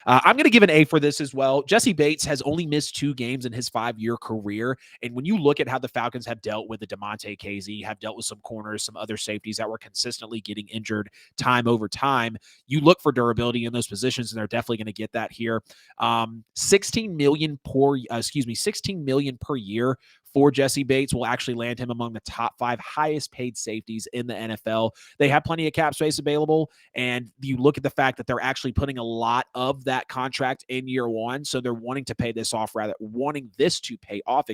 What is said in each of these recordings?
I'm going to give an A for this as well. Jessie Bates has only missed 2 games in his 5-year career. And when you look at how the Falcons have dealt with the DeMonte Casey, have dealt with some corners, some other safeties that were consistently getting injured time over time, you look for durability in those positions, and they're definitely going to get that here. 16 million per year for Jessie Bates will actually land him among the top 5 highest paid safeties in the NFL. They have plenty of cap space available, and you look at the fact that they're actually putting a lot of that contract in year 1, so they're wanting to pay this to pay off,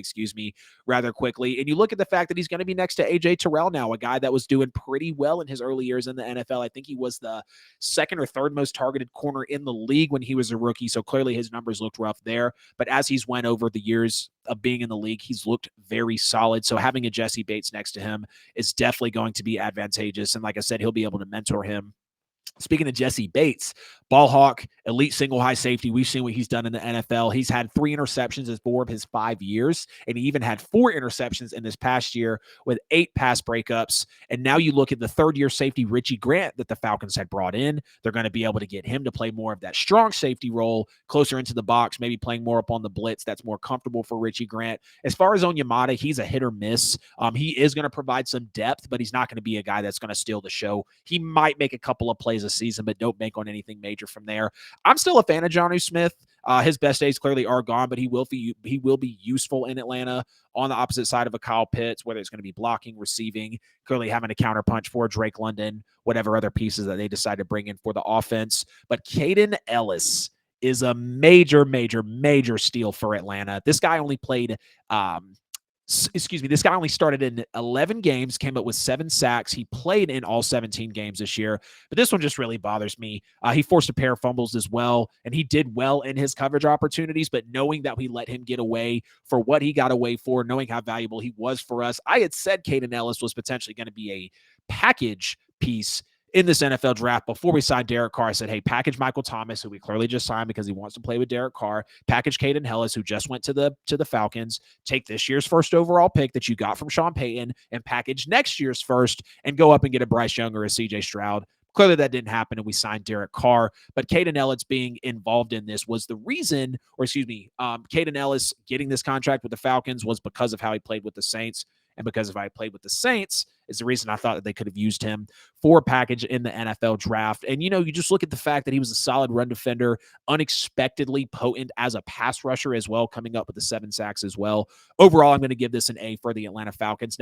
rather quickly. And you look at the fact that he's going to be next to AJ Terrell now, a guy that was doing pretty well in his early years in the NFL. I think he was the second or third most targeted corner in the league when he was a rookie, so clearly his numbers looked rough there. But as he's went over the years of being in the league, he's looked very solid. So having a Jessie Bates next to him is definitely going to be advantageous. And like I said, he'll be able to mentor him. Speaking of Jessie Bates, ball hawk, elite single high safety. We've seen what he's done in the NFL. He's had 3 interceptions as 4 of his 5 years, and he even had 4 interceptions in this past year with 8 pass breakups. And now you look at the third-year safety, Richie Grant, that the Falcons had brought in. They're going to be able to get him to play more of that strong safety role, closer into the box, maybe playing more up on the blitz. That's more comfortable for Richie Grant. As far as Onyemata, he's a hit or miss. He is going to provide some depth, but he's not going to be a guy that's going to steal the show. He might make a couple of plays a season, but don't bank on anything major from there. I'm still a fan of Jonnu Smith. His best days clearly are gone, but he will be useful in Atlanta on the opposite side of a Kyle Pitts, whether it's going to be blocking, receiving, clearly having a counterpunch for Drake London, whatever other pieces that they decide to bring in for the offense. But Kaden Elliss is a major, major, major steal for Atlanta. This guy only played this guy only started in 11 games, came up with 7 sacks. He played in all 17 games this year, but this one just really bothers me. He forced a pair of fumbles as well, and he did well in his coverage opportunities, but knowing that we let him get away for what he got away for, knowing how valuable he was for us, I had said Kaden Elliss was potentially going to be a package piece in this NFL draft. Before we signed Derek Carr, I said, hey, package Michael Thomas, who we clearly just signed because he wants to play with Derek Carr, package Kaden Elliss, who just went to the Falcons, take this year's first overall pick that you got from Sean Payton, and package next year's first and go up and get a Bryce Young or a CJ Stroud. Clearly that didn't happen, and we signed Derek Carr. But Kaden Elliss being involved in this was the reason, Kaden Elliss getting this contract with the Falcons was because of how he played with the Saints. And because if I played with the Saints is the reason I thought that they could have used him for a package in the NFL draft. And, you just look at the fact that he was a solid run defender, unexpectedly potent as a pass rusher as well, coming up with the 7 sacks as well. Overall, I'm going to give this an A for the Atlanta Falcons.